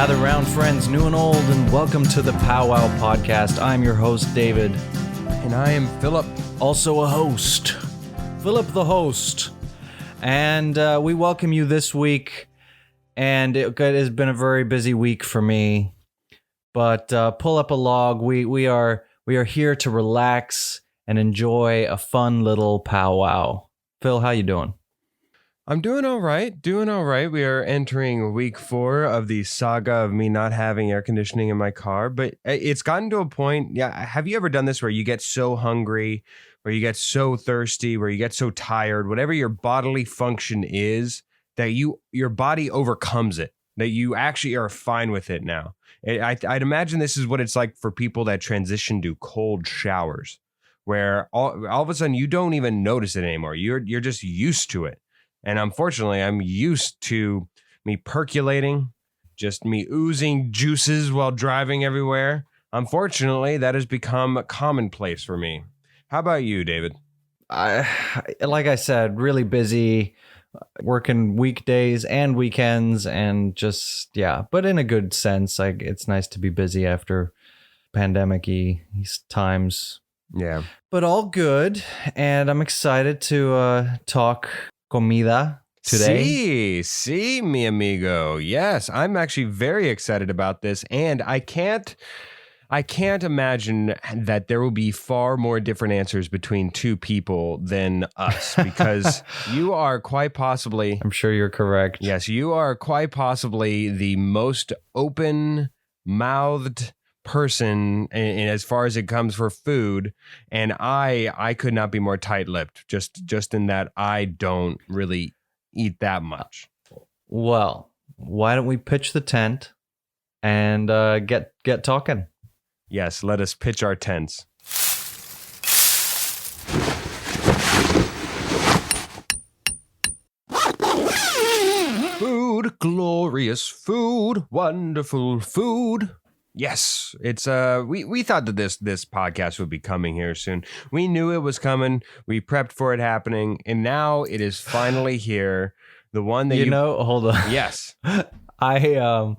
Gather round, friends, new and old, and welcome to the POWWOW podcast. I'm your host, David. And I am Philip. Also a host. Philip the host. And we welcome you this week. And it has been a very busy week for me. But pull up a log. We are here to relax and enjoy a fun little powwow. Phil, how you doing? I'm doing all right. We are entering week 4 of the saga of me not having air conditioning in my car. But it's gotten to a point. Yeah. Have you ever done this where you get so hungry, where you get so thirsty, where you get so tired, whatever your bodily function is, that your body overcomes it, that you actually are fine with it now? I'd imagine this is what it's like for people that transition to cold showers, where all of a sudden you don't even notice it anymore. You're just used to it. And unfortunately, I'm used to me percolating, just me oozing juices while driving everywhere. Unfortunately, that has become commonplace for me. How about you, David? Like I said, really busy, working weekdays and weekends, and just, yeah, but in a good sense. Like, it's nice to be busy after pandemic-y times. Yeah. But all good, and I'm excited to talk comida today. Sí, mi amigo. Yes, I'm actually very excited about this, and I can't imagine that there will be far more different answers between two people than us, because you are quite possibly, I'm sure you're correct. Yes, you are quite possibly the most open-mouthed person in as far as it comes for food, and I could not be more tight-lipped, just in that I don't really eat that much. Well, why don't we pitch the tent and get talking? Yes, let us pitch our tents. Food, glorious food, wonderful food. Yes, it's we thought that this podcast would be coming here soon. We knew it was coming. We prepped for it happening, and now it is finally here. The one that hold on. Yes. I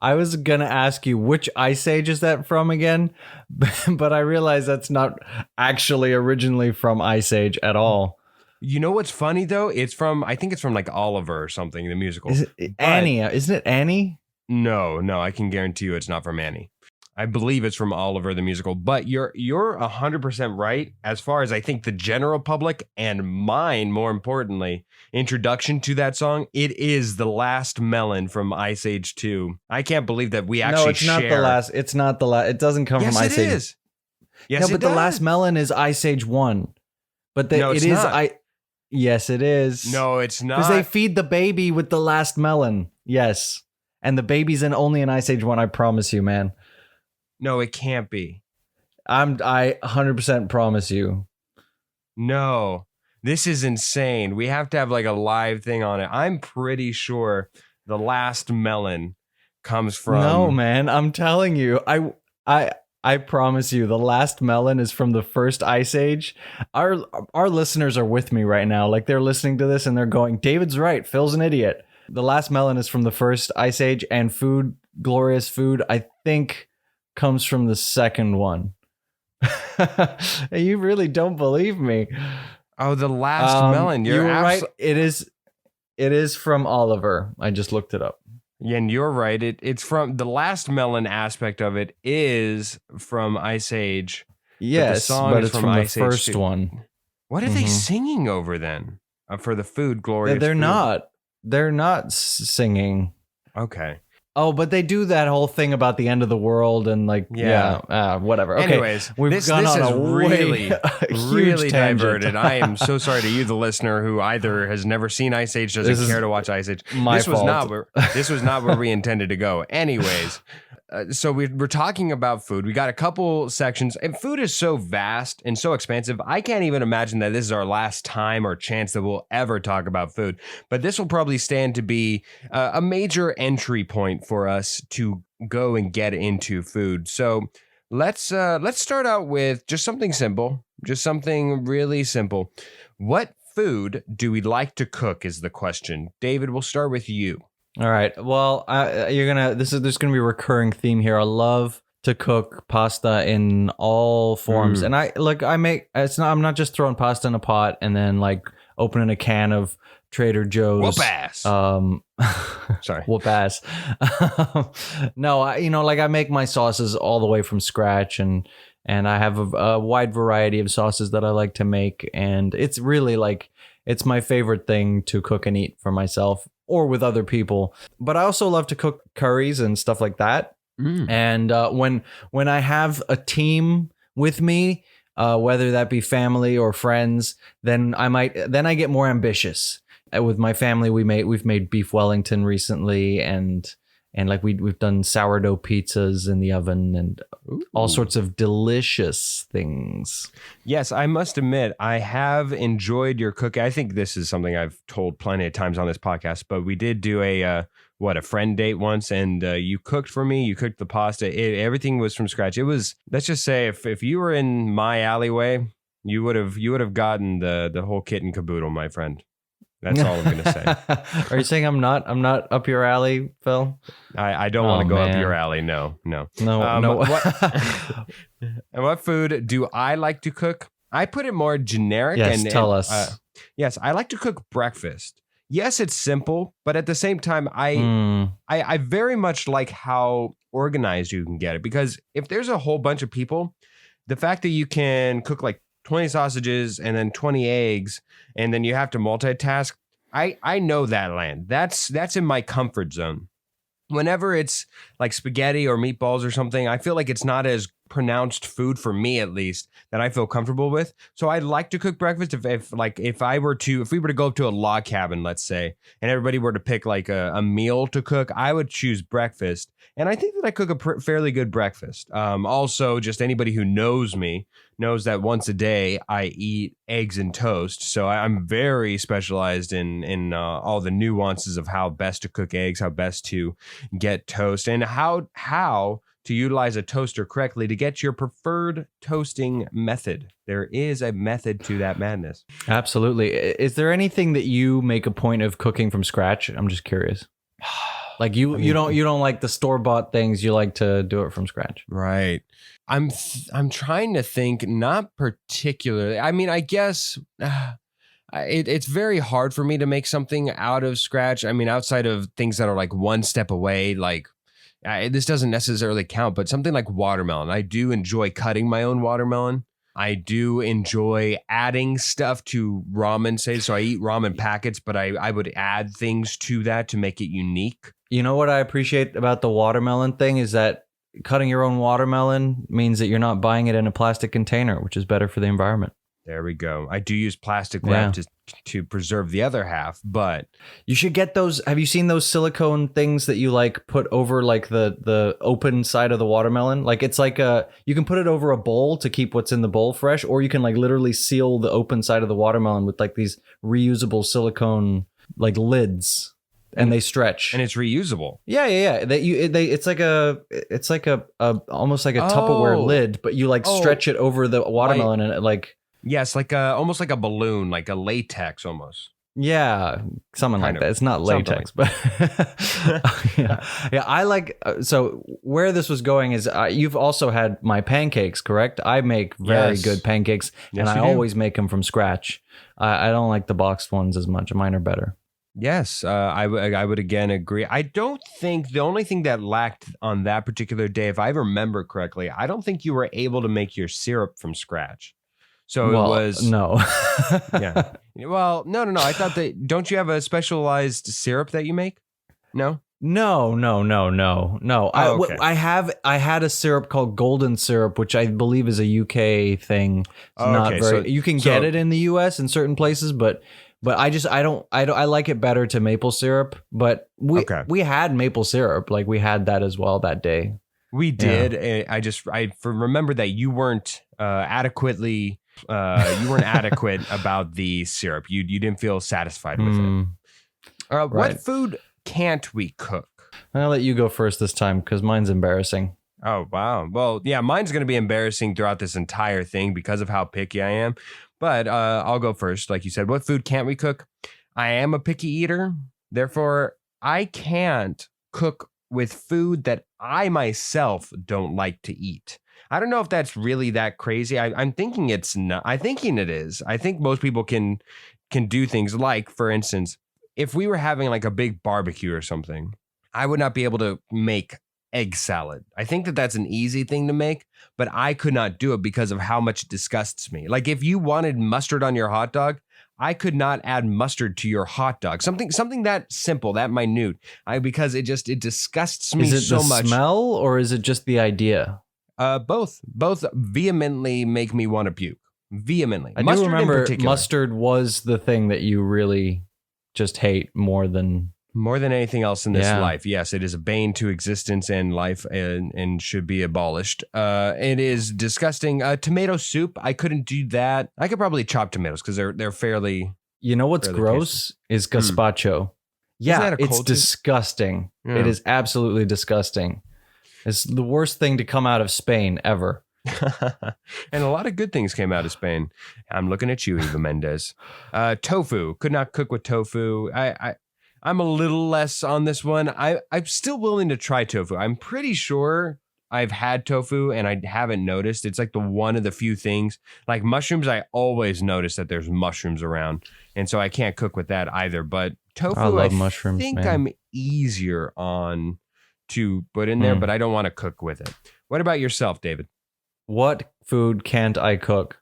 was gonna ask you which Ice Age is that from again, but I realized that's not actually originally from Ice Age at all. You know what's funny though? I think it's from like Oliver or something, the musical. Annie? Isn't it Annie? No, I can guarantee you it's not from Annie. I believe it's from Oliver the musical, but you're 100% right as far as I think the general public and mine, more importantly, introduction to that song. It is The Last Melon from Ice Age 2. I can't believe that we actually share. No, it's not the last. It's not the last. It doesn't come from Ice Age. Yes, it is. Yes, no, but The Last Melon is Ice Age 1. But no, it's not. Yes, it is. No, it's not. Because they feed the baby with the last melon. Yes. And the baby's only in Ice Age 1, I promise you, man. No, it can't be. I 100% promise you. No, this is insane. We have to have like a live thing on it. I'm pretty sure The Last Melon comes from... No, man, I'm telling you. I promise you, The Last Melon is from the first Ice Age. Our listeners are with me right now. Like, they're listening to this and they're going, David's right. Phil's an idiot. The Last Melon is from the first Ice Age, and Food, Glorious Food, I think, comes from the second one. You really don't believe me. Oh, The Last Melon. You're right. It is from Oliver. I just looked it up. Yeah, and you're right. It's from The Last Melon aspect of it is from Ice Age. Yes, but it's from the first one. What are they singing over then? For the Food, Glorious They're Food? not. They're not singing. Okay. Oh, but they do that whole thing about the end of the world and like, whatever. Okay. Anyways, we've gone on a really huge tangent. diverted. I am so sorry to you, the listener, who either has never seen Ice Age, doesn't care to watch Ice Age. This was not where we intended to go. Anyways, so we're talking about food. We got a couple sections, and food is so vast and so expansive. I can't even imagine that this is our last time or chance that we'll ever talk about food. But this will probably stand to be a major entry point for us to go and get into food. So let's start out with just something simple, just something really simple. What food do we like to cook is the question. David, we'll start with you. All right. Well, there's gonna be a recurring theme here. I love to cook pasta in all forms, and I'm not just throwing pasta in a pot and then like opening a can of Trader Joe's. Whoop ass. Sorry. Whoop ass. No, I make my sauces all the way from scratch, and I have a wide variety of sauces that I like to make, and it's really like it's my favorite thing to cook and eat for myself or with other people. But I also love to cook curries and stuff like that. And when I have a team with me, whether that be family or friends, then I get more ambitious. With my family, we've made beef Wellington recently, and like we've done sourdough pizzas in the oven and all sorts of delicious things. Yes, I must admit, I have enjoyed your cooking. I think this is something I've told plenty of times on this podcast, but we did do a friend date once, and you cooked for me. You cooked the pasta. Everything was from scratch. It was, let's just say, if you were in my alleyway, you would have gotten the whole kit and caboodle, my friend. That's all I'm going to say. Are you saying I'm not up your alley, Phil? I don't want to go up your alley. No. No. And what food do I like to cook? I put it more generic. Yes, tell us. Yes, I like to cook breakfast. Yes, it's simple, but at the same time, I very much like how organized you can get it. Because if there's a whole bunch of people, the fact that you can cook like 20 sausages and then 20 eggs, and then you have to multitask, I know that land. That's in my comfort zone. Whenever it's like spaghetti or meatballs or something, I feel like it's not as pronounced food for me, at least, that I feel comfortable with. So I like to cook breakfast. If we were to go up to a log cabin, let's say, and everybody were to pick like a meal to cook, I would choose breakfast. And I think that I cook a fairly good breakfast. Also, just anybody who knows me knows that once a day I eat eggs and toast. So I'm very specialized in all the nuances of how best to cook eggs, how best to get toast, and how to utilize a toaster correctly to get your preferred toasting method. There is a method to that madness. Absolutely. Is there anything that you make a point of cooking from scratch? I'm just curious. Like you don't like the store-bought things, you like to do it from scratch. Right. I'm trying to think, not particularly. I mean, I guess it's very hard for me to make something out of scratch. I mean, outside of things that are like one step away, like this doesn't necessarily count, but something like watermelon. I do enjoy cutting my own watermelon. I do enjoy adding stuff to ramen, say. So I eat ramen packets, but I would add things to that to make it unique. You know what I appreciate about the watermelon thing is that cutting your own watermelon means that you're not buying it in a plastic container, which is better for the environment. There we go. I do use plastic wrap to preserve the other half, but you should get those. Have you seen those silicone things that you like put over like the open side of the watermelon? Like it's like you can put it over a bowl to keep what's in the bowl fresh, or you can like literally seal the open side of the watermelon with like these reusable silicone like lids. And they stretch, and it's reusable. Yeah. It's like a almost like a Tupperware lid, but you like stretch it over the watermelon, and it like like almost like a balloon, like a latex almost. Yeah, something like that. It's not latex, but yeah. I like. So where this was going is you've also had my pancakes, correct? I make very good pancakes, and I always make them from scratch. I don't like the boxed ones as much. Mine are better. Yes, I would again agree. I don't think the only thing that lacked on that particular day, if I remember correctly, I don't think you were able to make your syrup from scratch. So it was no. Yeah. Well, no. I thought that, don't you have a specialized syrup that you make? No. No. Oh, okay. I had a syrup called golden syrup, which I believe is a UK thing. It's you can get it in the US in certain places, but I like it better to maple syrup, but we had maple syrup. Like we had that as well that day. We did. Yeah. I remember that you weren't adequately adequate about the syrup. You didn't feel satisfied with it. Right. What food can't we cook? I'll let you go first this time because mine's embarrassing. Oh, wow. Well, yeah, mine's going to be embarrassing throughout this entire thing because of how picky I am. But I'll go first. Like you said, what food can't we cook? I am a picky eater. Therefore, I can't cook with food that I myself don't like to eat. I don't know if that's really that crazy. I'm thinking it's not. I'm thinking it is. I think most people can do things like, for instance, if we were having like a big barbecue or something, I would not be able to make egg salad. I think that that's an easy thing to make, but I could not do it because of how much it disgusts me. Like if you wanted mustard on your hot dog, I could not add mustard to your hot dog. Something that simple, that minute. Because it disgusts me so much. Is it the smell or is it just the idea? Both vehemently make me want to puke. Vehemently. I do remember mustard was the thing that you really just hate more than anything else in this life. Yes, it is a bane to existence and life, and should be abolished. It is disgusting. Tomato soup, I couldn't do that. I could probably chop tomatoes because they're fairly. You know what's gross is gazpacho. Yeah, it's disgusting. Yeah. It is absolutely disgusting. It's the worst thing to come out of Spain ever. And a lot of good things came out of Spain. I'm looking at you, Eva Mendes. Tofu, could not cook with tofu. I'm a little less on this one. I'm still willing to try tofu. I'm pretty sure I've had tofu and I haven't noticed. It's like one of the few things. Like mushrooms, I always notice that there's mushrooms around. And so I can't cook with that either. But tofu, I love mushrooms, think man. I'm easier on to put in there, but I don't want to cook with it. What about yourself, David? What food can't I cook?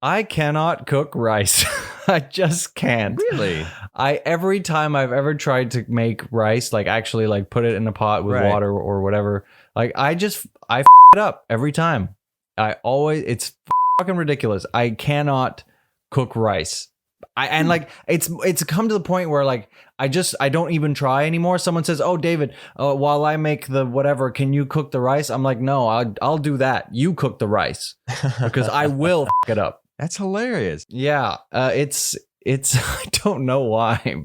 I cannot cook rice. I just can't. Really? Every time I've ever tried to make rice, like actually like put it in a pot with water or whatever, like I f it up every time. It's fucking ridiculous. I cannot cook rice. And like it's come to the point where like I don't even try anymore. Someone says, "Oh, David, while I make the whatever, can you cook the rice?" I'm like, "No, I'll do that. You cook the rice because I will f it up." That's hilarious. Yeah, it's I don't know why,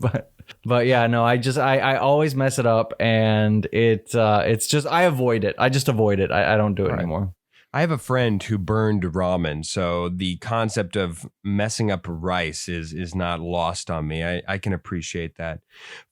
but yeah, no, I always mess it up, and it's just I avoid it. I just avoid it. I don't do it anymore. I have a friend who burned ramen, so the concept of messing up rice is not lost on me. I can appreciate that.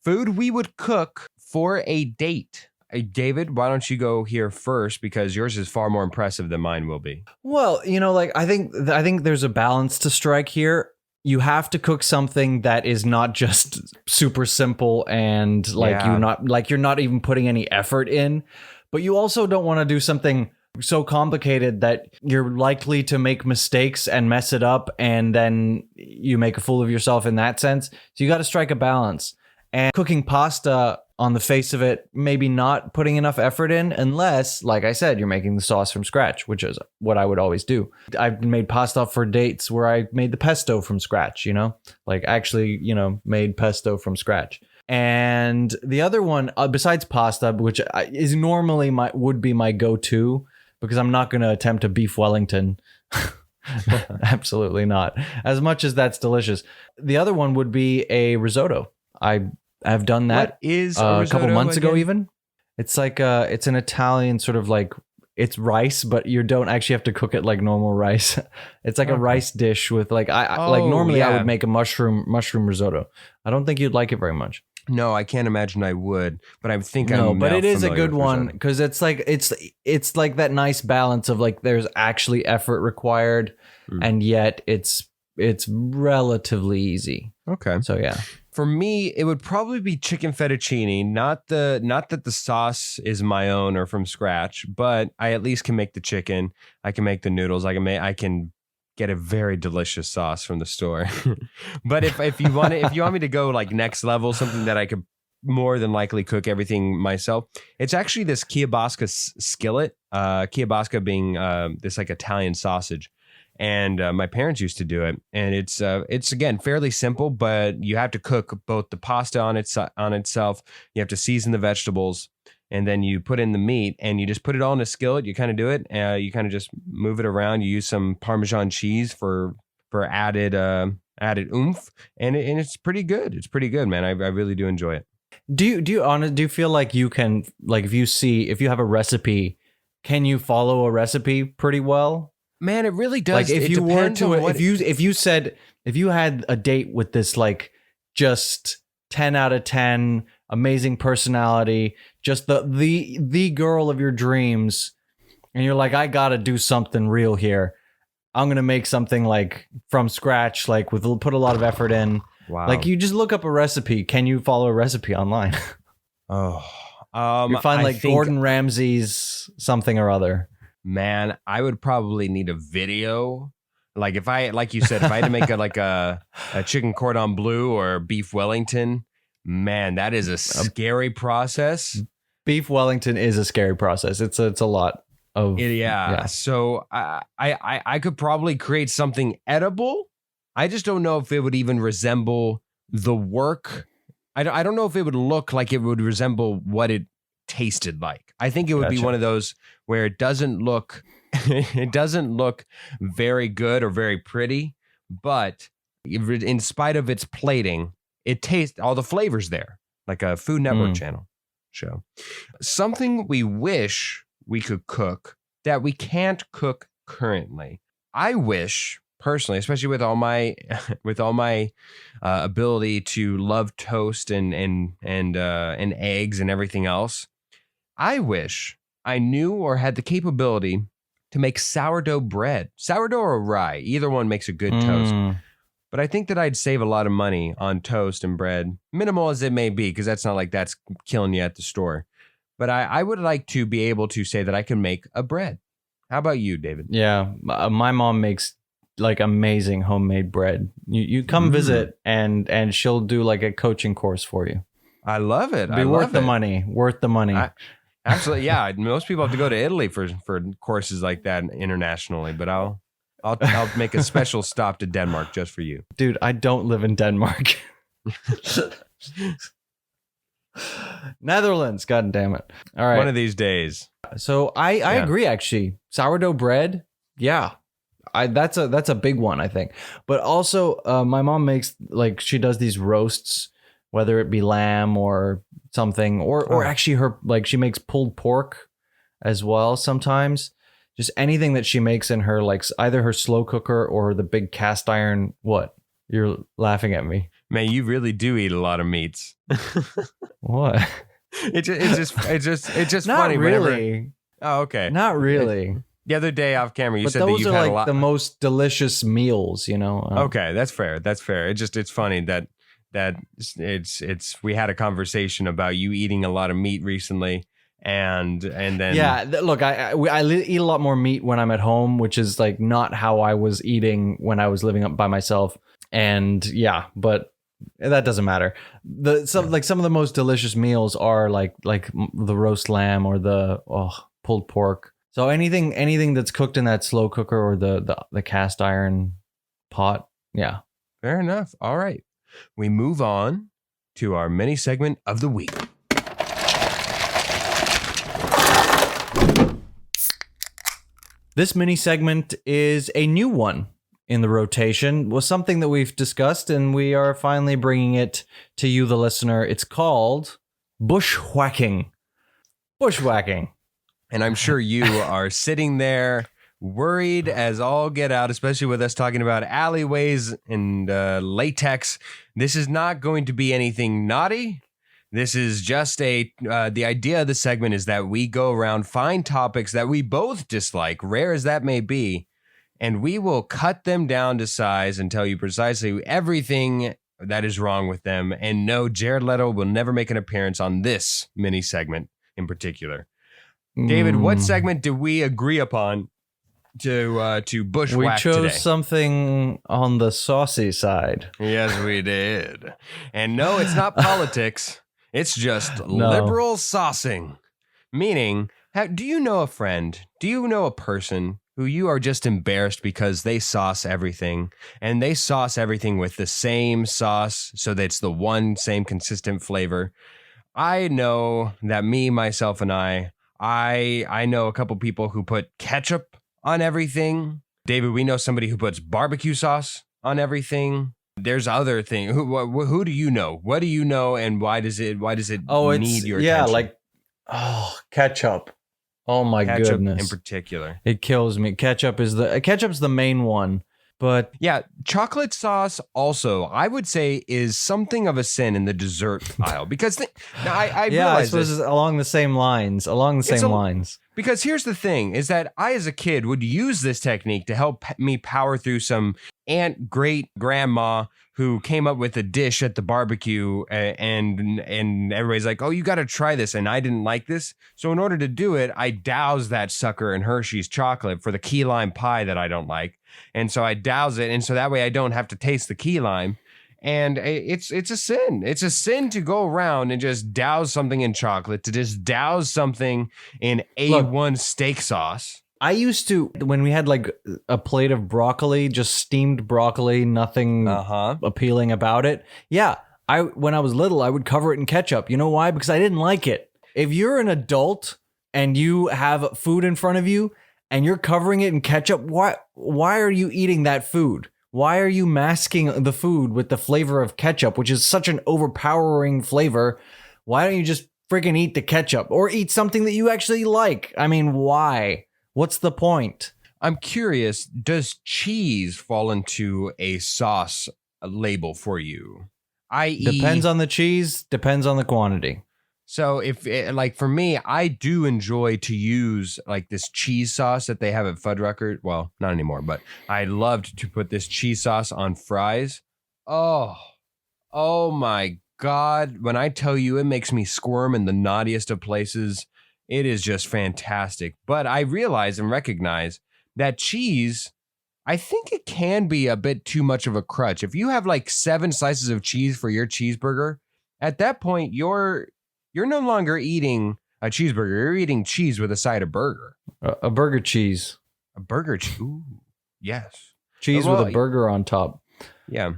Food we would cook for a date. David, why don't you go here first, because yours is far more impressive than mine will be. Well, like I think there's a balance to strike here. You have to cook something that is not just super simple and like you're not even putting any effort in, but you also don't want to do something so complicated that you're likely to make mistakes and mess it up, and then you make a fool of yourself in that sense. So you got to strike a balance. And cooking pasta, on the face of it, maybe not putting enough effort in, unless, like I said, you're making the sauce from scratch, which is what I would always do. I've made pasta for dates where I made the pesto from scratch, like actually, made pesto from scratch. And the other one, besides pasta, which is normally would be my go-to, because I'm not going to attempt a beef Wellington. Absolutely not. As much as that's delicious. The other one would be a risotto. I've done that. What is a couple months ago even. It's like it's an Italian sort of like, it's rice, but you don't actually have to cook it like normal rice. It's like a rice dish with like normally I would make a mushroom risotto. I don't think you'd like it very much. No, I can't imagine I would, but I think but it is a good one because it's like it's like that nice balance of like there's actually effort required, and yet it's relatively easy. Okay. So yeah. For me, it would probably be chicken fettuccine. Not that the sauce is my own or from scratch, but I at least can make the chicken. I can make the noodles. I can get a very delicious sauce from the store. But if you want me to go like next level, something that I could more than likely cook everything myself, it's actually this kielbasa skillet. Kielbasa being this like Italian sausage. And my parents used to do it, and it's again fairly simple, but you have to cook both the pasta on itself. You have to season the vegetables, and then you put in the meat, and you just put it all in a skillet. You kind of do it. You kind of just move it around. You use some Parmesan cheese for added oomph, and it's pretty good. It's pretty good, man. I really do enjoy it. Do you feel like you can, like, if you have a recipe, can you follow a recipe pretty well? Man, it really does. Like if you were to, if you had a date with this, like just 10 out of 10, amazing personality, just the girl of your dreams, and you're like, I gotta do something real here. I'm gonna make something like from scratch, like put a lot of effort in. Wow. Like you just look up a recipe. Can you follow a recipe online? Oh, you find I like think, Gordon Ramsay's something or other. man, I would probably need a video. Like if I, like you said, if I had to make a chicken cordon bleu or beef Wellington, man, that is a scary process. Beef Wellington is a scary process. It's a lot of Yeah. So I could probably create something edible. I just don't know if it would even resemble the work. I don't know if it would look like it would resemble what it tasted like. I think it would be one of those where it doesn't look very good or very pretty, but in spite of its plating, it tastes all the flavors there, like a Food Network channel show. Something we wish we could cook that we can't cook currently. I wish personally, especially with all my ability to love toast and eggs and everything else, I wish I knew or had the capability to make sourdough bread, sourdough or rye. Either one makes a good toast. But I think that I'd save a lot of money on toast and bread, minimal as it may be, because that's not like that's killing you at the store. But I would like to be able to say that I can make a bread. How about you, David? Yeah, my mom makes like amazing homemade bread. You come visit and she'll do like a coaching course for you. I love it. Be worth the money. Worth the money. Absolutely, yeah. Most people have to go to Italy for courses like that internationally, but I'll make a special stop to Denmark just for you. Dude, I don't live in Denmark. Netherlands, god damn it. All right. One of these days. So I agree actually. Sourdough bread, yeah. That's a big one, I think. But also my mom makes like she does these roasts, whether it be lamb or something, or actually her like she makes pulled pork as well sometimes. Just anything that she makes in her like either her slow cooker or the big cast iron. What? You're laughing at me. Man, you really do eat a lot of meats. What? It's just Not funny. Really. Whenever, oh, okay. Not really. The other day off camera, you said that those you've are had like a lot. the most delicious meals, you know. Okay, that's fair. That's fair. It's funny that it's we had a conversation about you eating a lot of meat recently, and then look, I eat a lot more meat when I'm at home, which is like not how I was eating when I was living up by myself, and but that doesn't matter. Some of the most delicious meals are like the roast lamb or the pulled pork. So anything that's cooked in that slow cooker or the cast iron pot, yeah. Fair enough. All right. We move on to our mini segment of the week. This mini segment is a new one in the rotation. Was something that we've discussed, and we are finally bringing it to you, the listener. It's called bushwhacking. Bushwhacking. And I'm sure you are sitting there worried as all get out, especially with us talking about alleyways and latex. This is not going to be anything naughty. This is just the idea of the segment is that we go around, find topics that we both dislike, rare as that may be, and we will cut them down to size and tell you precisely everything that is wrong with them. And no, Jared Leto will never make an appearance on this mini segment in particular. David, what segment did we agree upon to bushwhack today? We chose something on the saucy side. Yes, we did. And no, it's not politics. It's just liberal saucing. Meaning, do you know a friend? Do you know a person who you are just embarrassed because they sauce everything, and they sauce everything with the same sauce so that it's the one same consistent flavor? I know that me, myself, and I know a couple people who put ketchup on everything. David, we know somebody who puts barbecue sauce on everything. There's other things. Who do you know? What do you know, and why does it need your attention? Ketchup. Oh my ketchup goodness. In particular. It kills me. Ketchup's the main one But Yeah, chocolate sauce also, I would say, is something of a sin in the dessert aisle because now I yeah, I realize suppose this. it's along the same lines. Because here's the thing is that I, as a kid, would use this technique to help me power through some great grandma who came up with a dish at the barbecue and everybody's like, oh, you got to try this. And I didn't like this. So in order to do it, I douse that sucker in Hershey's chocolate for the key lime pie that I don't like. And so I douse it. And so that way I don't have to taste the key lime. And it's a sin. It's a sin to go around and just douse something in chocolate, to just douse something in A1 steak sauce. I used to, when we had like a plate of broccoli, just steamed broccoli, nothing appealing about it. Yeah, when I was little, I would cover it in ketchup. You know why? Because I didn't like it. If you're an adult and you have food in front of you and you're covering it in ketchup, why are you eating that food? Why are you masking the food with the flavor of ketchup, which is such an overpowering flavor? Why don't you just freaking eat the ketchup or eat something that you actually like? I mean, why? What's the point? I'm curious, does cheese fall into a sauce label for you? Depends on the cheese, depends on the quantity. So like for me, I do enjoy to use like this cheese sauce that they have at Fuddruckers. Well, not anymore, but I loved to put this cheese sauce on fries. Oh my God. When I tell you it makes me squirm in the naughtiest of places, it is just fantastic. But I realize and recognize that cheese, I think it can be a bit too much of a crutch. If you have like 7 slices of cheese for your cheeseburger, at that point, you're no longer eating a cheeseburger. You're eating cheese with a side of burger. A burger cheese. A burger cheese. Ooh, yes. Cheese with a burger on top. Yeah.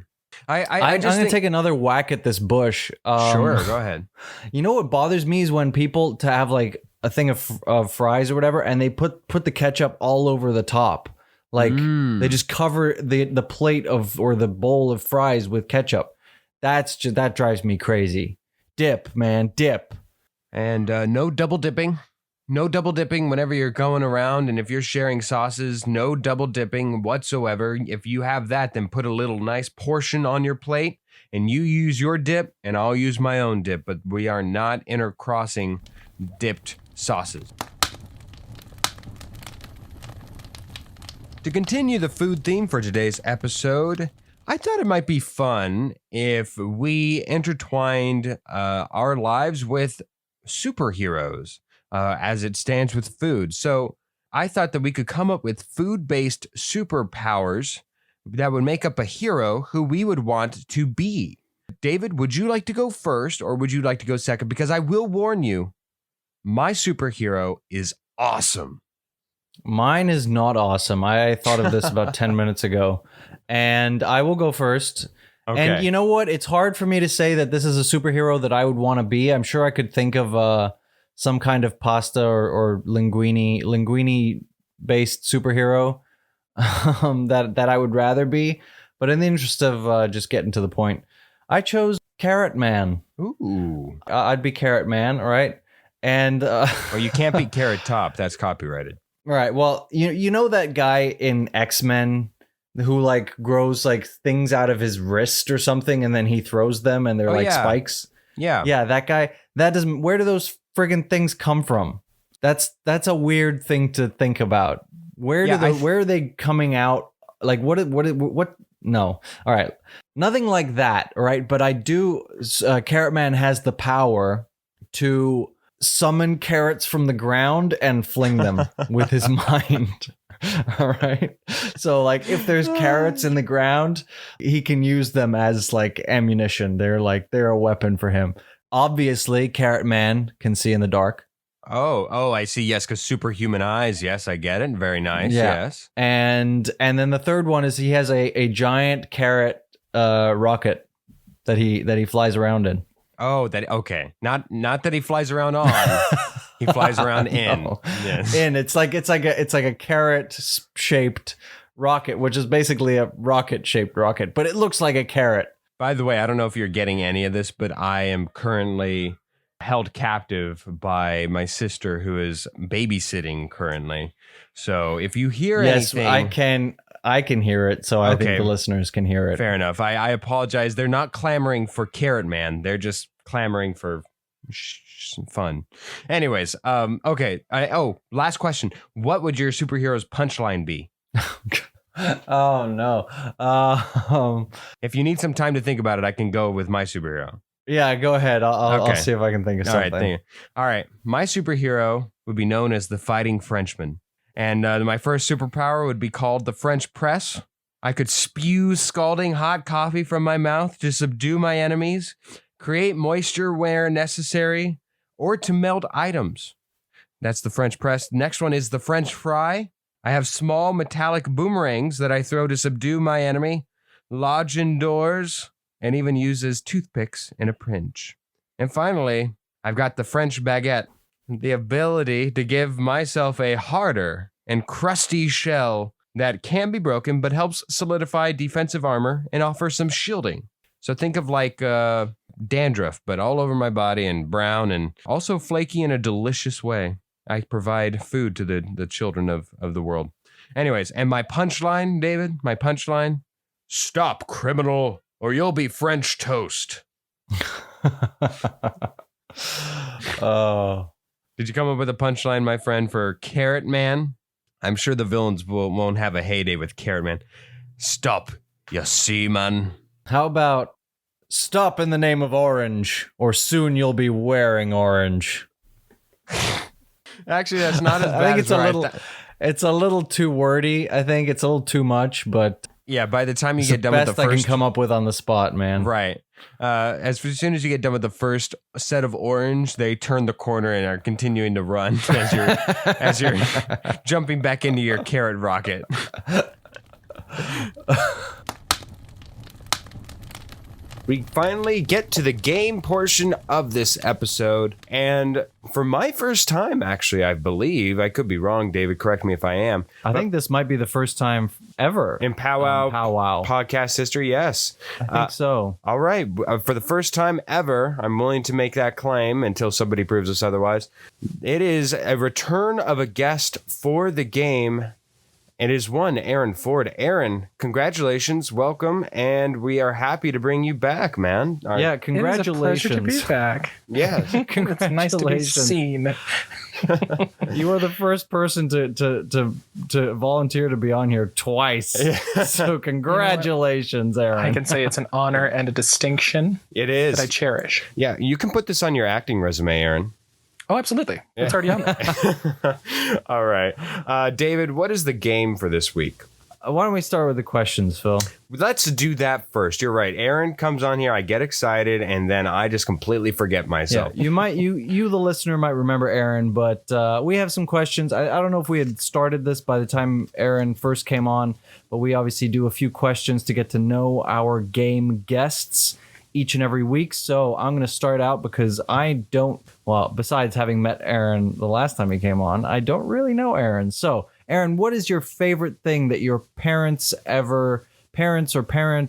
I'm going to take another whack at this bush. Sure, go ahead. You know what bothers me is when people to have like a thing of fries or whatever, and they put the ketchup all over the top. Like they just cover the plate or the bowl of fries with ketchup. That drives me crazy. Dip, man, dip. And no double dipping. No double dipping whenever you're going around. And if you're sharing sauces, no double dipping whatsoever. If you have that, then put a little nice portion on your plate and you use your dip and I'll use my own dip. But we are not intercrossing dipped sauces. To continue the food theme for today's episode, I thought it might be fun if we intertwined our lives with superheroes as it stands with food. So I thought that we could come up with food-based superpowers that would make up a hero who we would want to be. David, would you like to go first or would you like to go second? Because I will warn you, my superhero is awesome. Mine is not awesome. I thought of this about 10 minutes ago. And I will go first. Okay. And you know what? It's hard for me to say that this is a superhero that I would want to be. I'm sure I could think of some kind of pasta or linguine-based superhero that I would rather be. But in the interest of just getting to the point, I chose Carrot Man. Ooh. I'd be Carrot Man, all right? And well, you can't be Carrot Top. That's copyrighted. Right. Well, you know that guy in X-Men who like grows like things out of his wrist or something, and then he throws them, and they're spikes. Yeah. Yeah. That guy. That doesn't. Where do those friggin' things come from? That's a weird thing to think about. Where are they coming out? Like what? No. All right. Nothing like that. All right. But I do. Carrot Man has the power to summon carrots from the ground and fling them with his mind. All right. So like if there's carrots in the ground, he can use them as like ammunition. They're a weapon for him. Obviously, Carrot Man can see in the dark. Oh, I see. Yes, because superhuman eyes. Yes, I get it. Very nice. Yeah. Yes. And then the third one is he has a giant carrot rocket that he flies around in. Oh, okay. Not that he flies around on. He flies around in. No. Yes. In. It's like a carrot shaped rocket, which is basically a rocket shaped rocket, but it looks like a carrot. By the way, I don't know if you're getting any of this, but I am currently held captive by my sister who is babysitting currently. So if you hear anything, I can hear it, so I think Okay. the listeners can hear it. Fair enough. I apologize. They're not clamoring for Carrot Man. They're just clamoring for some fun. Anyways, okay. Last question. What would your superhero's punchline be? Oh no. If you need some time to think about it, I can go with my superhero. Yeah, go ahead. I'll Okay. see if I can think of All something. right, thank you. All right, my superhero would be known as the Fighting Frenchman, and my first superpower would be called the French Press. I could spew scalding hot coffee from my mouth to subdue my enemies, create moisture where necessary, or to melt items. That's the French Press. Next one is the French Fry. I have small metallic boomerangs that I throw to subdue my enemy, lodge indoors, and even use as toothpicks in a pinch. And finally, I've got the French Baguette, the ability to give myself a harder and crusty shell that can be broken but helps solidify defensive armor and offer some shielding. So think of like dandruff, but all over my body and brown and also flaky in a delicious way. I provide food to the children of the world. Anyways, and my punchline, David, stop, criminal, or you'll be French toast. Oh. Did you come up with a punchline, my friend, for Carrot Man? I'm sure the villains won't have a heyday with Carrot Man. Stop, you see, man. How about stop in the name of orange, or soon you'll be wearing orange? Actually, that's not as bad. I think as it's a little too wordy. I think it's a little too much, but yeah, by the time you it's get the done with best the I can first, come up with on the spot, man. right? As soon as you get done with the first set of orange, they turn the corner and are continuing to run as you're jumping back into your carrot rocket. We finally get to the game portion of this episode, and for my first time, actually, I believe, I could be wrong, David, correct me if I am. I think this might be the first time ever In POWWOW POWWOW. podcast history, yes. I think so. All right, for the first time ever, I'm willing to make that claim until somebody proves us otherwise. It is a return of a guest for the game. It is one, Aaron Ford. Aaron, congratulations, welcome, and we are happy to bring you back, man. Yeah, congratulations. It is a pleasure to be back. Yes. It's nice to be seen. You are the first person to volunteer to be on here twice. So congratulations, Aaron. I can say it's an honor and a distinction It is. that I cherish. Yeah, you can put this on your acting resume, Aaron. Oh, absolutely. It's already on there. All right. David, what is the game for this week? Why don't we start with the questions, Phil? Let's do that first. You're right. Aaron comes on here, I get excited, and then I just completely forget myself. Yeah, you the listener might remember Aaron, but we have some questions. I don't know if we had started this by the time Aaron first came on, but we obviously do a few questions to get to know our game guests each and every week. So I'm going to start out because besides having met Aaron the last time he came on, I don't really know Aaron. So Aaron, what is your favorite thing that your parent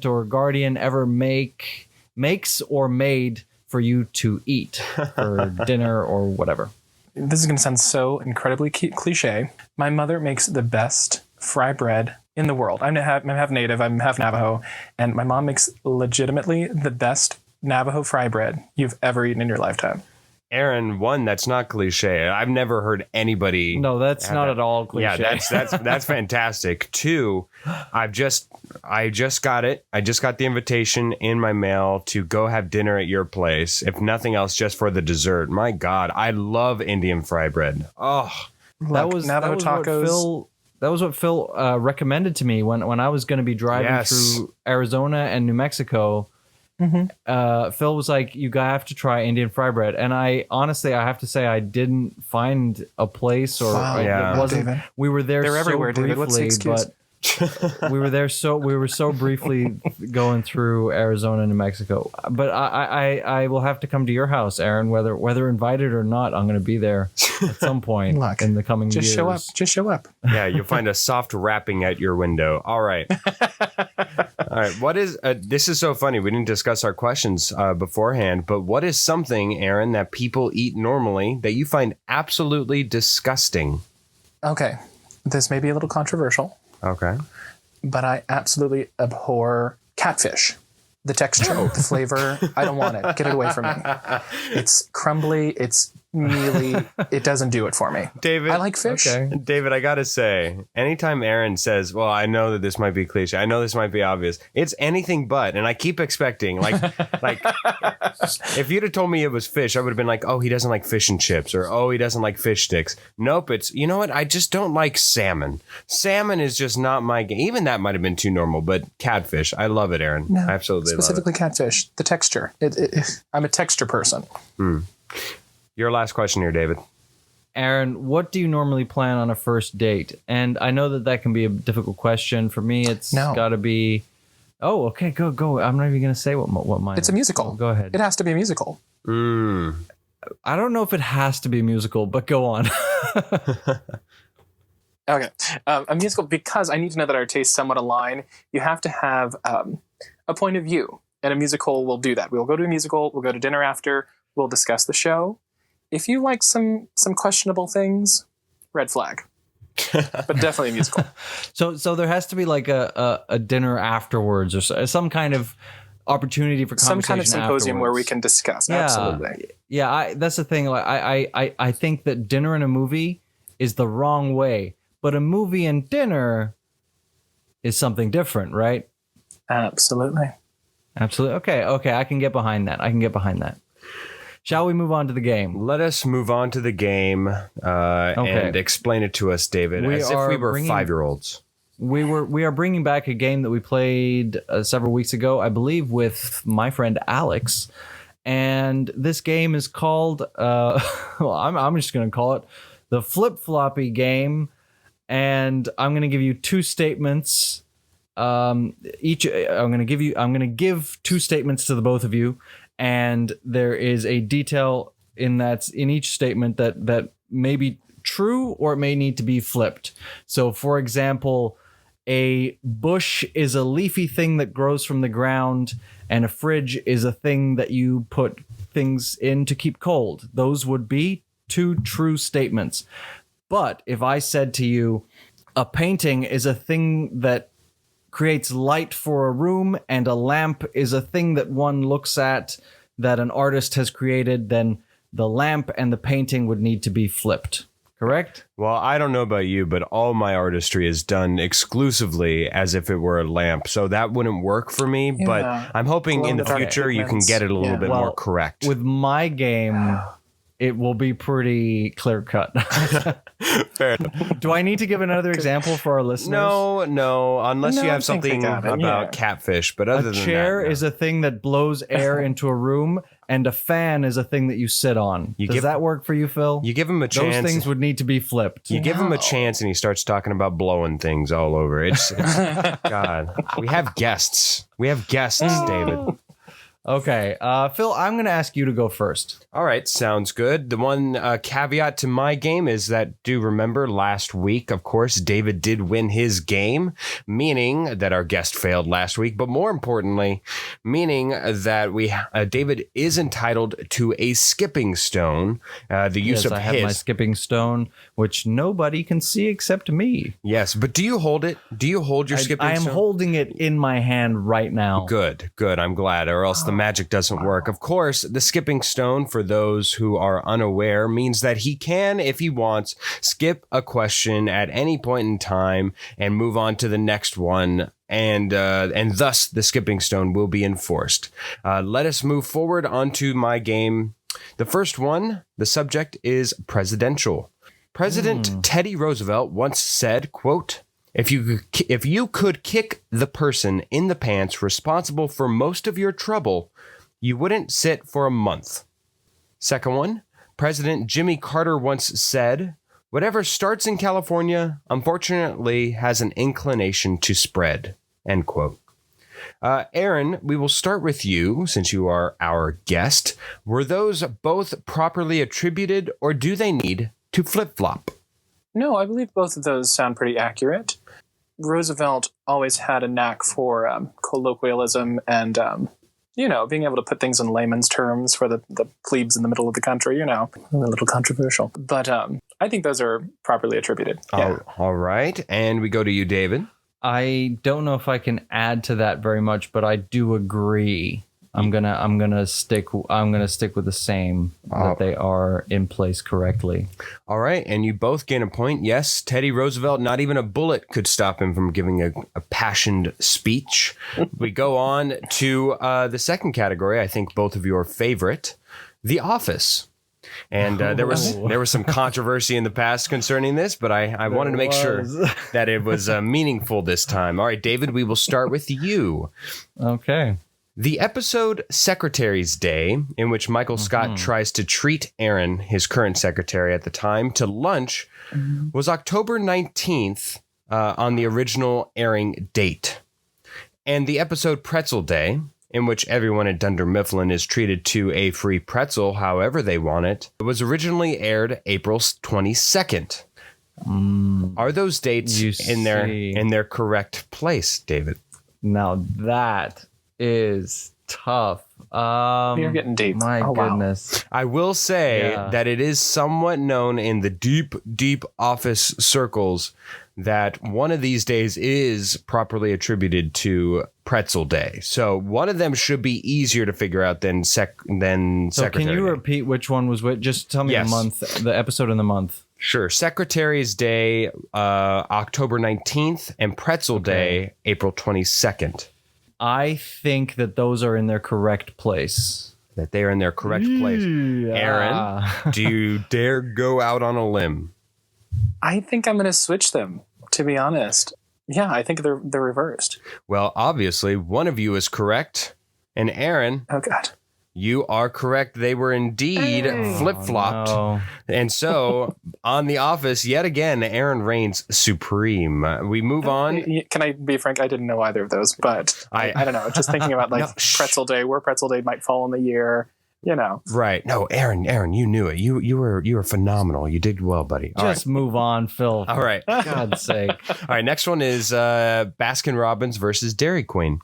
or guardian ever makes or made for you to eat for dinner or whatever? This is going to sound so incredibly cliche. My mother makes the best fry bread in the world. I'm half Native, I'm half Navajo, and my mom makes legitimately the best Navajo fry bread you've ever eaten in your lifetime. Aaron, one, that's not cliche. I've never heard anybody. No, that's not at all cliche. Yeah, that's fantastic. Two, I just got it. I just got the invitation in my mail to go have dinner at your place. If nothing else, just for the dessert. My God, I love Indian fry bread. Oh, That was tacos. That was what Phil recommended to me when I was going to be driving through Arizona and New Mexico. Mm-hmm. Phil was like, "You have to try Indian fry bread," and I have to say I didn't find a place or it wasn't. David. We were there. They're so everywhere, briefly, David. What's the excuse? But we were so briefly going through Arizona and New Mexico. But I will have to come to your house, Aaron, whether invited or not. I'm going to be there at some point in the coming years. Just show up. Yeah, you'll find a soft wrapping at your window. All right. All right. What is this is so funny. We didn't discuss our questions beforehand, but what is something, Aaron, that people eat normally that you find absolutely disgusting? Okay. This may be a little controversial. Okay. but I absolutely abhor catfish. The texture, the flavor, I don't want it. Get it away from me. It's crumbly. It's mealy. It doesn't do it for me. David, I like fish. Okay. David, I gotta say, anytime Aaron says, well, I know that this might be cliche, I know this might be obvious, it's anything but, and I keep expecting, like if you'd have told me it was fish, I would have been like, oh, he doesn't like fish and chips, or oh, he doesn't like fish sticks. Nope, it's, you know what, I just don't like salmon. Salmon is just not my game. Even that might have been too normal, but catfish, I love it, Aaron. No, I absolutely love it. Specifically catfish, the texture. I'm a texture person. Your last question here, David. Aaron, what do you normally plan on a first date? And I know that can be a difficult question. For me, it's got to be... Oh, okay, go. I'm not even going to say what mine It's a musical. Go ahead. It has to be a musical. I don't know if it has to be a musical, but go on. Okay. A musical, because I need to know that our tastes somewhat align, you have to have a point of view. And a musical will do that. We'll go to a musical, we'll go to dinner after, we'll discuss the show. If you like some questionable things, red flag. But definitely a musical. So there has to be like a dinner afterwards, or some kind of opportunity for conversation. Some kind of symposium afterwards. Where we can discuss. Yeah, absolutely. Yeah, that's the thing. Like, I think that dinner and a movie is the wrong way, but a movie and dinner is something different, right? Absolutely. Okay. I can get behind that. Shall we move on to the game? Let us move on to the game and explain it to us, David, as if we were 5-year-olds. We are bringing back a game that we played several weeks ago, I believe, with my friend Alex. And this game is called, I'm just going to call it the Flip-Floppy game. And I'm going to give you two statements. I'm going to give two statements to the both of you. And there is a detail in each statement that may be true or it may need to be flipped. So, for example, a bush is a leafy thing that grows from the ground, and a fridge is a thing that you put things in to keep cold. Those would be two true statements. But if I said to you, a painting is a thing that creates light for a room, and a lamp is a thing that one looks at that an artist has created, then the lamp and the painting would need to be flipped. Correct? Well, I don't know about you, but all my artistry is done exclusively as if it were a lamp. So that wouldn't work for me, but I'm hoping in the future you can get it a little bit more correct. With my game, it will be pretty clear cut. Fair enough. Do I need to give another example for our listeners? No, unless you have something about catfish. But other than that, a chair is a thing that blows air into a room, and a fan is a thing that you sit on. Does that work for you, Phil? You give him a chance. Those things would need to be flipped. You give him a chance, and he starts talking about blowing things all over. It's God. We have guests. David. Okay, Phil, I'm going to ask you to go first. All right, sounds good. The one caveat to my game is that, do remember last week, of course, David did win his game, meaning that our guest failed last week, but more importantly, meaning that David is entitled to a skipping stone, the use of I have my skipping stone, which nobody can see except me. Yes, but do you hold it? Do you hold your skipping stone? I am holding it in my hand right now. Good, I'm glad, or else the magic doesn't work. Of course, the skipping stone, for those who are unaware, means that he can, if he wants, skip a question at any point in time and move on to the next one, and thus the skipping stone will be enforced. Let us move forward onto my game. The first one, the subject is presidential. President Teddy Roosevelt once said, quote, If you could kick the person in the pants responsible for most of your trouble, you wouldn't sit for a month. Second one, President Jimmy Carter once said, whatever starts in California, unfortunately, has an inclination to spread. End quote. Aaron, we will start with you, since you are our guest. Were those both properly attributed, or do they need to flip-flop? No, I believe both of those sound pretty accurate. Roosevelt always had a knack for colloquialism and, being able to put things in layman's terms for the plebes in the middle of the country, a little controversial. But I think those are properly attributed. Yeah. All right. And we go to you, David. I don't know if I can add to that very much, but I do agree. I'm gonna stick with the same, that they are in place correctly. All right, and you both gain a point. Yes, Teddy Roosevelt, not even a bullet could stop him from giving a passioned speech. We go on to the second category, I think both of your favorite, The Office. And there was some controversy in the past concerning this, but I wanted to make sure that it was meaningful this time. All right, David, we will start with you. Okay. The episode Secretary's Day, in which Michael Scott tries to treat Aaron, his current secretary at the time, to lunch, was October 19th on the original airing date. And the episode Pretzel Day, in which everyone at Dunder Mifflin is treated to a free pretzel however they want it, was originally aired April 22nd. Are those dates in their correct place, David? Now that is tough. You're getting deep. My goodness. I will say that it is somewhat known in the deep, deep office circles that one of these days is properly attributed to Pretzel Day. So one of them should be easier to figure out than Secretary Can you Day. repeat which one was which? Just tell me the month, the episode and the month. Sure. Secretary's Day, October 19th, and Pretzel Day, April 22nd. I think that those are in their correct place. That they are in their correct place. Aaron, do you dare go out on a limb? I think I'm going to switch them, to be honest. Yeah, I think they're reversed. Well, obviously, one of you is correct. And Aaron, oh God, you are correct. They were indeed flip-flopped. No. And so, on The Office, yet again, Aaron reigns supreme. We move on. Can I be frank? I didn't know either of those, but I don't know. Just thinking about Pretzel Day, where Pretzel Day might fall in the year. You know. Right. No, Aaron, you knew it. You were phenomenal. You did well, buddy. Just move on, Phil. All right. God's sake. All right. Next one is Baskin Robbins versus Dairy Queen.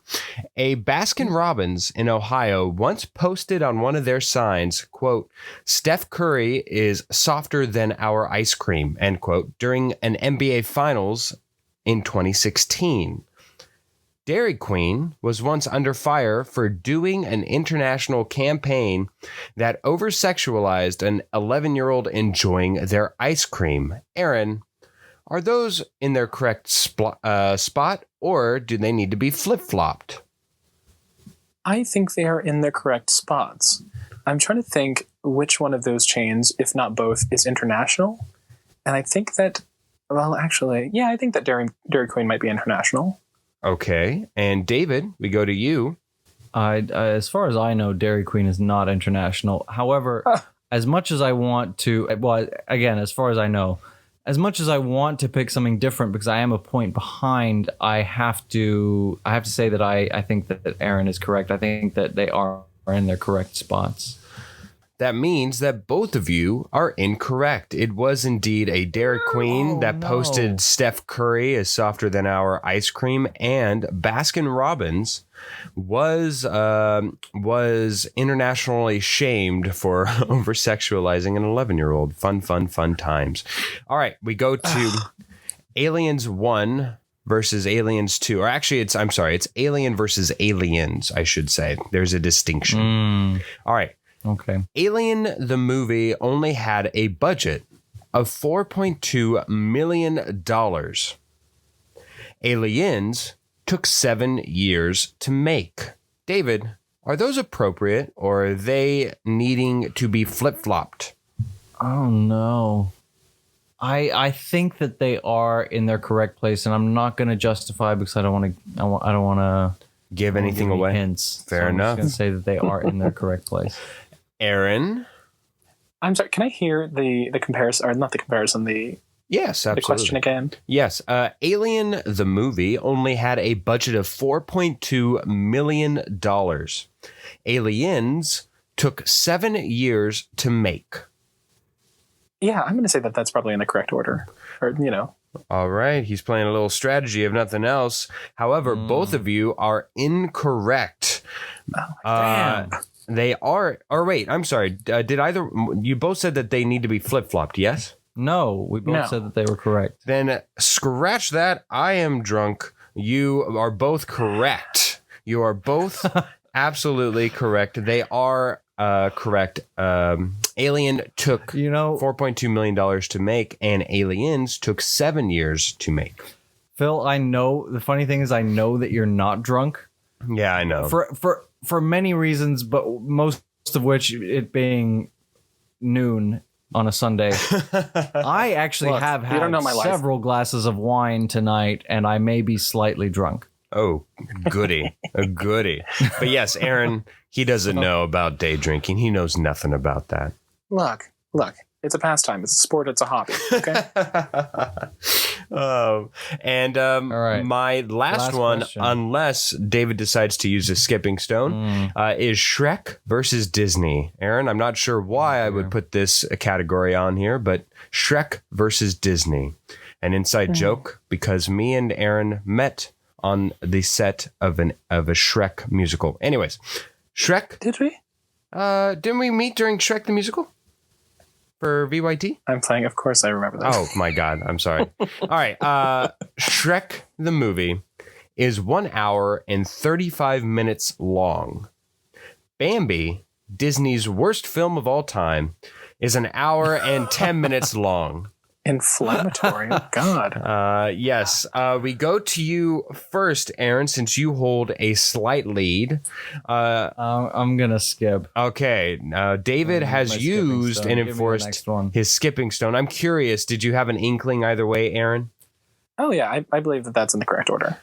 A Baskin Robbins in Ohio once posted on one of their signs, quote, "Steph Curry is softer than our ice cream," end quote, during an NBA Finals in 2016. Dairy Queen was once under fire for doing an international campaign that over-sexualized an 11-year-old enjoying their ice cream. Aaron, are those in their correct spot, or do they need to be flip-flopped? I think they are in their correct spots. I'm trying to think which one of those chains, if not both, is international. And I think that, well, actually, yeah, I think that Dairy Queen might be international. Okay. And David, we go to you. As far as I know, Dairy Queen is not international. However, as much as I want to, well, again, as far as I know, as much as I want to pick something different because I am a point behind, I have to say that I think that Aaron is correct. I think that they are in their correct spots. That means that both of you are incorrect. It was indeed a Dairy Queen that posted Steph Curry is softer than our ice cream, and Baskin Robbins was internationally shamed for over-sexualizing an 11-year-old. Fun times. All right, we go to Aliens 1 versus Aliens 2. Or actually, it's Alien versus Aliens, I should say. There's a distinction. All right. Okay. Alien, the movie, only had a budget of $4.2 million. Aliens took 7 years to make. David, are those appropriate, or are they needing to be flip-flopped? Oh, no. I think that they are in their correct place, and I'm not going to justify because I don't want to give anything away. Hints. Fair enough. I'm just going to say that they are in their correct place. Aaron? I'm sorry, can I hear the comparison, or not the comparison, Yes, absolutely. The question again? Yes. Alien, the movie, only had a budget of $4.2 million. Aliens took 7 years to make. Yeah, I'm going to say that that's probably in the correct order. Or, you know. All right. He's playing a little strategy, if nothing else. However, both of you are incorrect. Damn. They are. Or wait, I'm sorry. You both said that they need to be flip-flopped, yes? No, we both said that they were correct. Then scratch that. I am drunk. You are both correct. You are both absolutely correct. They are correct. Alien took $4.2 million to make, and Aliens took 7 years to make. Phil, I know the funny thing is I know that you're not drunk. Yeah, I know. For many reasons, but most of which it being noon on a Sunday. I actually have had several glasses of wine tonight, and I may be slightly drunk. Oh, goody. A goody. But yes, Aaron, he doesn't know about day drinking. He knows nothing about that. Look. It's a pastime. It's a sport. It's a hobby. Okay. All right. My last one, question. Unless David decides to use a skipping stone, is Shrek versus Disney. Aaron, I'm not sure why I would put this category on here, but Shrek versus Disney. An inside joke because me and Aaron met on the set of a Shrek musical. Anyways, Shrek. Did we? Didn't we meet during Shrek the musical? For VYT? I'm playing. Of course, I remember that. Oh, my God. I'm sorry. All right. Shrek, the movie, is 1 hour and 35 minutes long. Bambi, Disney's worst film of all time, is 1 hour and 10 minutes long. Inflammatory. Oh, God. Yes. We go to you first, Aaron, since you hold a slight lead. I'm going to skip. Okay. David has used and enforced his skipping stone. I'm curious, did you have an inkling either way, Aaron? Oh, yeah. I believe that that's in the correct order.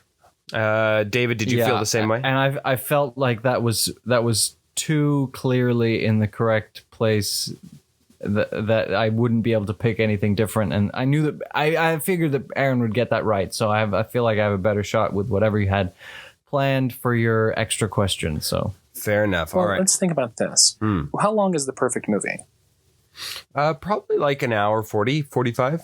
David, did you feel the same way? And I felt like that was too clearly in the correct place that I wouldn't be able to pick anything different, and I knew that I figured that Aaron would get that right, so I feel like I have a better shot with whatever you had planned for your extra question. So fair enough. Well, all right, let's think about this. How long is the perfect movie? Probably like 1 hour 40, 45.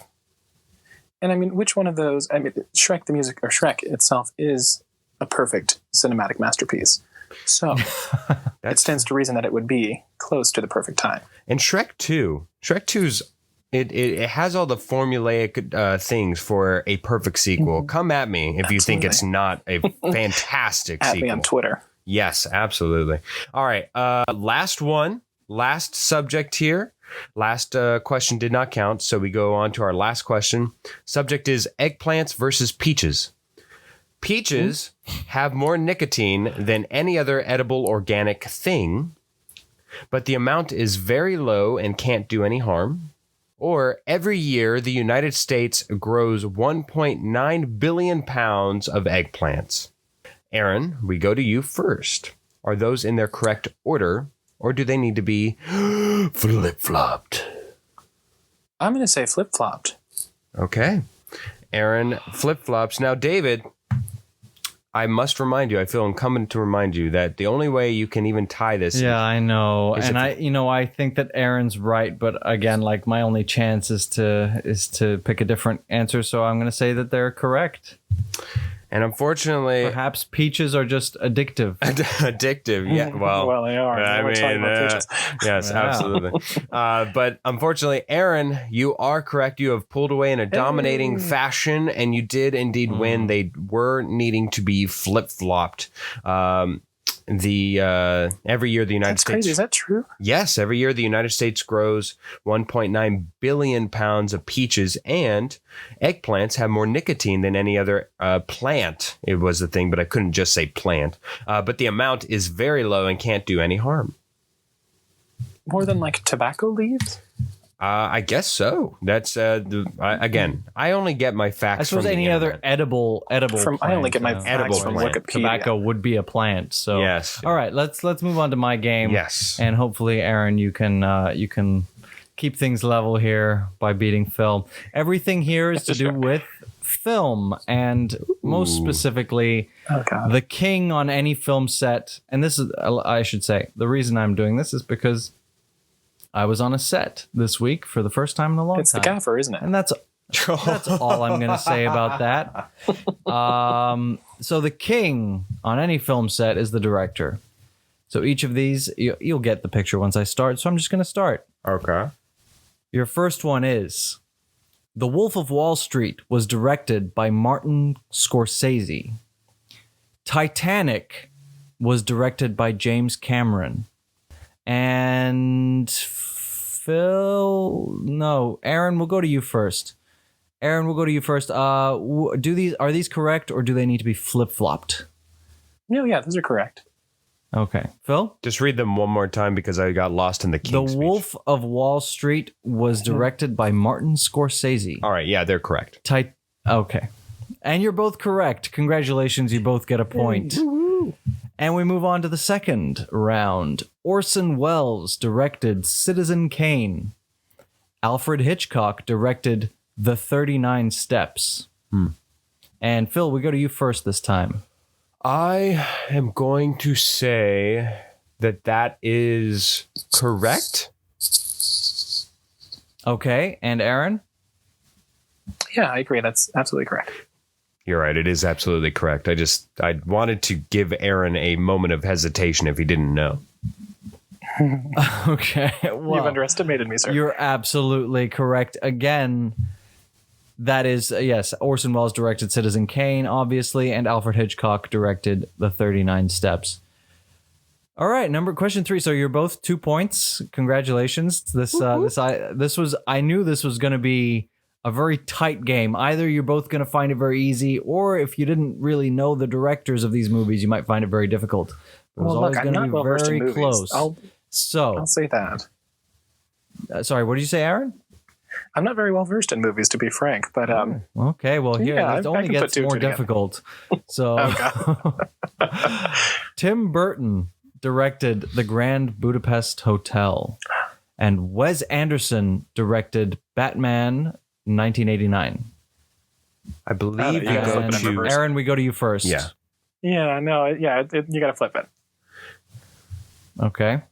And I mean, which one of those? I mean, Shrek the music or Shrek itself is a perfect cinematic masterpiece. So it stands to reason that it would be close to the perfect time. And Shrek 2's it has all the formulaic things for a perfect sequel. Come at me if you think it's not a fantastic sequel. At me on Twitter. Yes, absolutely. All right, last one, last subject here. Last question did not count, so we go on to our last question. Subject is eggplants versus peaches. Peaches have more nicotine than any other edible organic thing, but the amount is very low and can't do any harm. Or every year, the United States grows 1.9 billion pounds of eggplants. Aaron, we go to you first. Are those in their correct order, or do they need to be flip-flopped? I'm going to say flip-flopped. Okay. Aaron flip-flops. Now, David, I must remind you, I feel incumbent to remind you that the only way you can even tie this. Yeah, I know. And I think that Aaron's right, but again, like my only chance is to pick a different answer, so I'm going to say that they're correct. And unfortunately, perhaps peaches are just addictive. Addictive, yeah. Well, they are. I mean, yes, absolutely. But unfortunately, Aaron, you are correct. You have pulled away in a dominating fashion, and you did indeed win. They were needing to be flip-flopped. Every year the United States. Crazy. Is that true? Yes, every year the United States grows 1.9 billion pounds of peaches, and eggplants have more nicotine than any other plant. It was the thing, but I couldn't just say plant. But the amount is very low and can't do any harm. More than like tobacco leaves? I guess so. That's again. I only get my facts. I suppose from any other edible. Plant, I only get my facts from Wikipedia. Tobacco would be a plant. So yes. All right, let's move on to my game. Yes. And hopefully, Aaron, you can keep things level here by beating Phil. Everything here is to do with film, and most specifically, the king on any film set. And this is, I should say, the reason I'm doing this is because I was on a set this week for the first time in a long time. It's the gaffer, isn't it? And that's all I'm going to say about that. So the king on any film set is the director. So each of these, you'll get the picture once I start. So I'm just going to start. Okay. Your first one is, The Wolf of Wall Street was directed by Martin Scorsese. Titanic was directed by James Cameron. And Aaron, we'll go to you first. Are these correct, or do they need to be flip-flopped? No, yeah, those are correct. Okay. Phil? Just read them one more time because I got lost in the King's The Wolf of Wall Street was directed by Martin Scorsese. All right, yeah, they're correct. Okay. And you're both correct. Congratulations, you both get a point. And we move on to the second round. Orson Welles directed Citizen Kane. Alfred Hitchcock directed The 39 Steps. And Phil, we go to you first this time. I am going to say that is correct. Okay, and Aaron? Yeah, I agree. That's absolutely correct. You're right. It is absolutely correct. I wanted to give Aaron a moment of hesitation if he didn't know. Okay. Well, you've underestimated me, sir. You're absolutely correct. Again, that is, yes, Orson Welles directed Citizen Kane, obviously, and Alfred Hitchcock directed The 39 Steps. All right, question 3. So you're both 2 points. Congratulations. I knew this was going to be a very tight game. Either you're both going to find it very easy, or if you didn't really know the directors of these movies, you might find it very difficult. It was always going to be very close. I'll say that. Sorry, what did you say, Aaron? I'm not very well versed in movies, to be frank, but okay, well, here it only gets more difficult. So, Tim Burton directed The Grand Budapest Hotel, and Wes Anderson directed Batman 1989. I believe you go to Aaron. We go to you first. you got to flip it. Okay.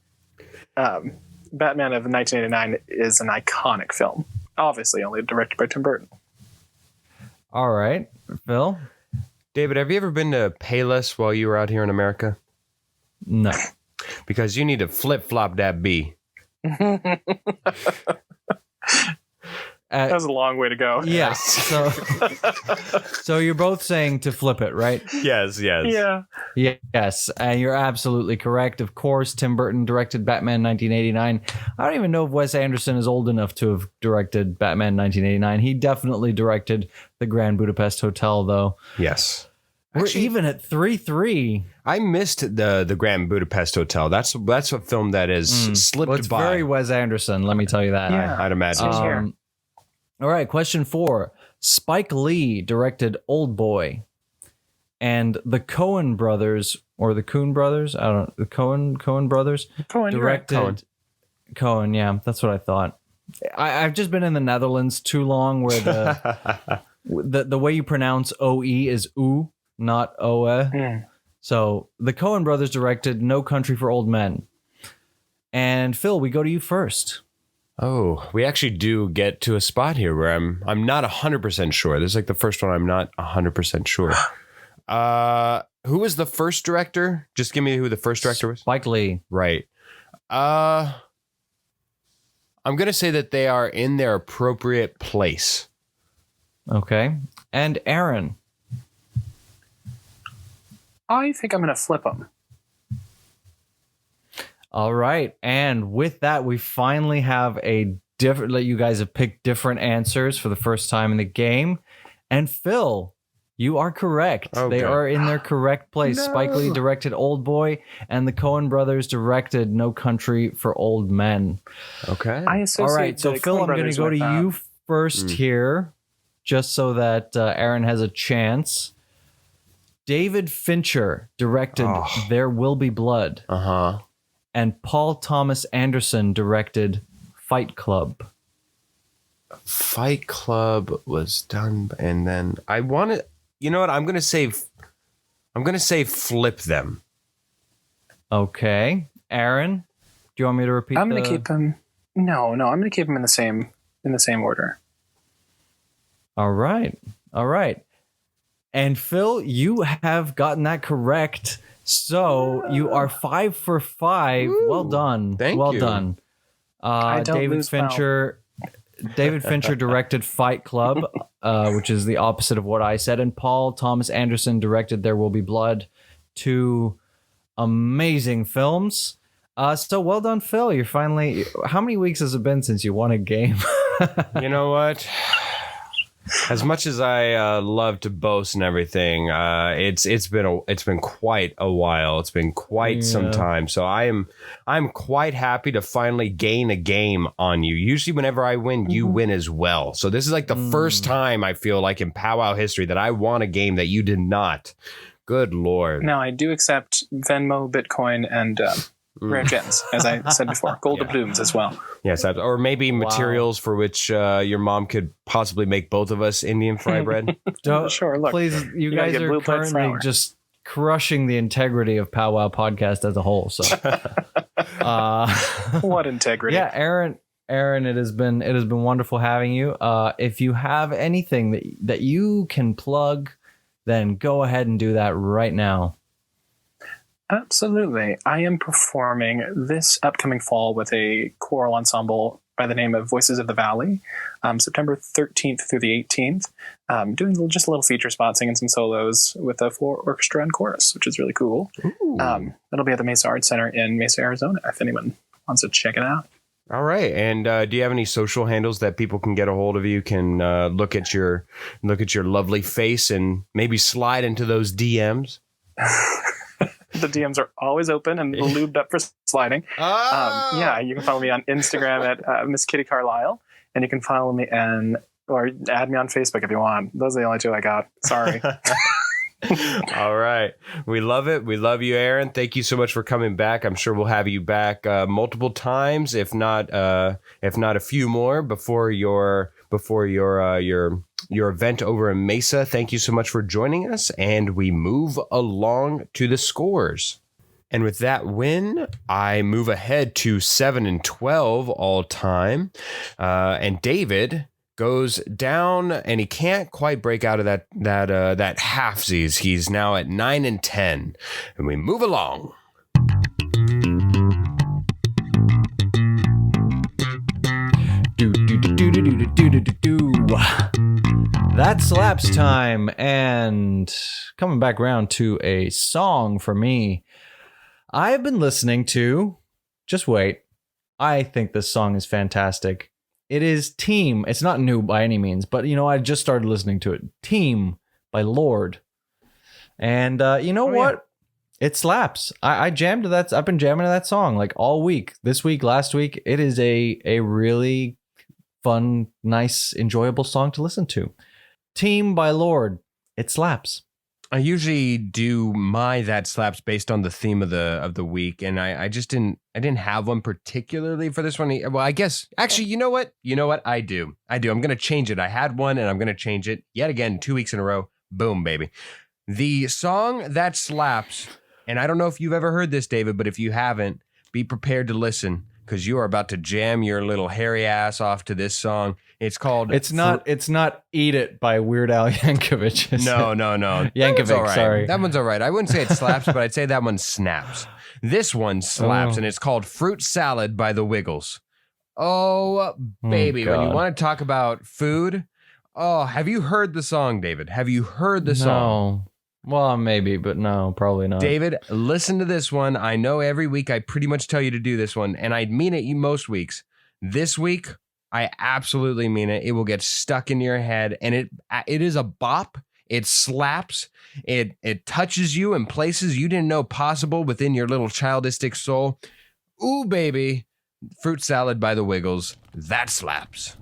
Batman of 1989 is an iconic film. Obviously, only directed by Tim Burton. All right, Phil. David, have you ever been to Payless while you were out here in America? No. Because you need to flip-flop that B. That was a long way to go. Yes. So you're both saying to flip it, right? Yes. Yeah. Yes, and you're absolutely correct. Of course, Tim Burton directed Batman 1989. I don't even know if Wes Anderson is old enough to have directed Batman 1989. He definitely directed The Grand Budapest Hotel, though. Yes. We're even at 3-3. I missed the Grand Budapest Hotel. That's a film that has slipped Well, it's by. very Wes Anderson, let me tell you that. Yeah. I'd imagine. All right, question 4. Spike Lee directed Old Boy, and the Coen brothers, or the Coen brothers, I don't know, the Coen brothers directed Coen. Yeah, that's what I thought. I've just been in the Netherlands too long, where the way you pronounce OE is oo, not oe. So the Coen brothers directed No Country for Old Men. And Phil, we go to you first. Oh, we actually do get to a spot here where I'm not 100% sure. This is like the first one I'm not 100% sure. Who was the first director? Just give me who the first director was. Spike Lee. Right. I'm going to say that they are in their appropriate place. Okay. And Aaron. I think I'm going to flip them. All right. And with that, we finally have you guys have picked different answers for the first time in the game. And Phil, you are correct. Okay. They are in their correct place. No. Spike Lee directed Old Boy, and the Coen brothers directed No Country for Old Men. Okay. All right. So Phil, I'm going to go to you first here, just so that Aaron has a chance. David Fincher directed There Will Be Blood. Uh-huh. And Paul Thomas Anderson directed Fight Club. Fight Club was done, and then I want to. You know what? I'm gonna say flip them. Okay, Aaron, do you want me to repeat? I'm gonna keep them. No, I'm gonna keep them in the same order. All right. And Phil, you have gotten that correct. So you are 5 for 5. Woo. Well done. Thank you. Well done. David Fincher. David Fincher directed Fight Club, which is the opposite of what I said. And Paul Thomas Anderson directed There Will Be Blood. Two amazing films. So well done, Phil. You're finally... How many weeks has it been since you won a game? You know what? As much as I love to boast and everything, it's been quite a while. It's been quite some time. So I'm quite happy to finally gain a game on you. Usually, whenever I win, you win as well. So this is like the first time I feel like in POWWOW history that I won a game that you did not. Good Lord. Now I do accept Venmo, Bitcoin, and rare gems, as I said before, gold doubloons as well. Yes, or maybe materials for which your mom could possibly make both of us Indian fry bread. Sure, look. Please, you guys are currently just crushing the integrity of POWWOW podcast as a whole. So, what integrity? Yeah, Aaron, it has been wonderful having you. If you have anything that you can plug, then go ahead and do that right now. Absolutely. I am performing this upcoming fall with a choral ensemble by the name of Voices of the Valley, September 13th through the 18th, doing just a little feature spot, singing some solos with a full orchestra and chorus, which is really cool. It'll be at the Mesa Arts Center in Mesa, Arizona, if anyone wants to check it out. All right. And do you have any social handles that people can get a hold of you, can look at your lovely face and maybe slide into those DMs? The DMs are always open and lubed up for sliding. Yeah, you can follow me on Instagram at Miss Kitty Carlisle, and you can follow me or add me on Facebook if you want. Those are the only two I got. Sorry. All right. We love it. We love you, Aaron. Thank you so much for coming back. I'm sure we'll have you back multiple times, if not a few more before your event over in Mesa. Thank you so much for joining us, and we move along to the scores. And with that win, I move ahead to 7-12 all time. And David goes down, and he can't quite break out of that halfsies. He's now at 9-10, and we move along. That slaps time, and coming back around to a song for me. I have been listening to, just wait, I think this song is fantastic. It is Team. It's not new by any means, but I just started listening to it. Team by Lorde. And what? Yeah. It slaps. I jammed to that. I've been jamming to that song like all week. This week, last week. It is a really fun, nice, enjoyable song to listen to. Team by Lorde. It slaps. I usually do my that slaps based on the theme of the week, and I just didn't have one particularly for this one. Well, I guess actually, you know what? I do. I'm gonna change it. I had one, and I'm gonna change it yet again 2 weeks in a row. Boom, baby. The song that slaps, and I don't know if you've ever heard this, David, but if you haven't, be prepared to listen, because you are about to jam your little hairy ass off to this song. It's called... It's not Eat It by Weird Al Yankovic. No. Yankovic, sorry. That one's all right. I wouldn't say it slaps, but I'd say that one snaps. This one slaps, and it's called Fruit Salad by the Wiggles. Oh, baby. When you want to talk about food... Oh, have you heard the song, David? Have you heard the song? No. Well, maybe, but no, probably not. David, listen to this one. I know every week I pretty much tell you to do this one, and I mean it most weeks. This week... I absolutely mean it. It will get stuck in your head, and it is a bop. It slaps. It touches you in places you didn't know possible within your little childistic soul. Ooh, baby. Fruit Salad by the Wiggles. That slaps.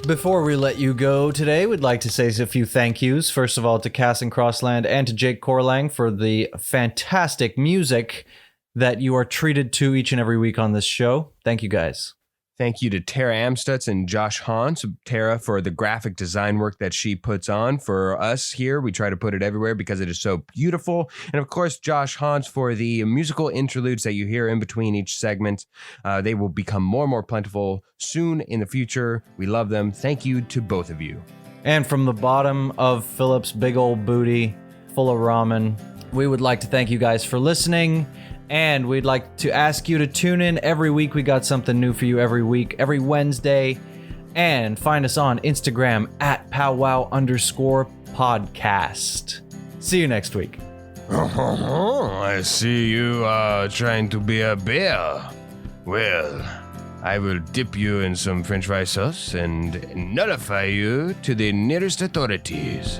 Before we let you go today, we'd like to say a few thank yous. First of all, to Cass and Crossland and to Jake Corlang for the fantastic music that you are treated to each and every week on this show. Thank you, guys. Thank you to Tara Amstutz and Josh Hans. Tara for the graphic design work that she puts on for us here. We try to put it everywhere because it is so beautiful. And of course, Josh Hans for the musical interludes that you hear in between each segment. They will become more and more plentiful soon in the future. We love them. Thank you to both of you. And from the bottom of Philip's big old booty full of ramen, we would like to thank you guys for listening. And we'd like to ask you to tune in every week. We got something new for you every week, every Wednesday. And find us on Instagram at POWWOW_podcast. See you next week. I see you trying to be a bear. Well, I will dip you in some french fry sauce and notify you to the nearest authorities.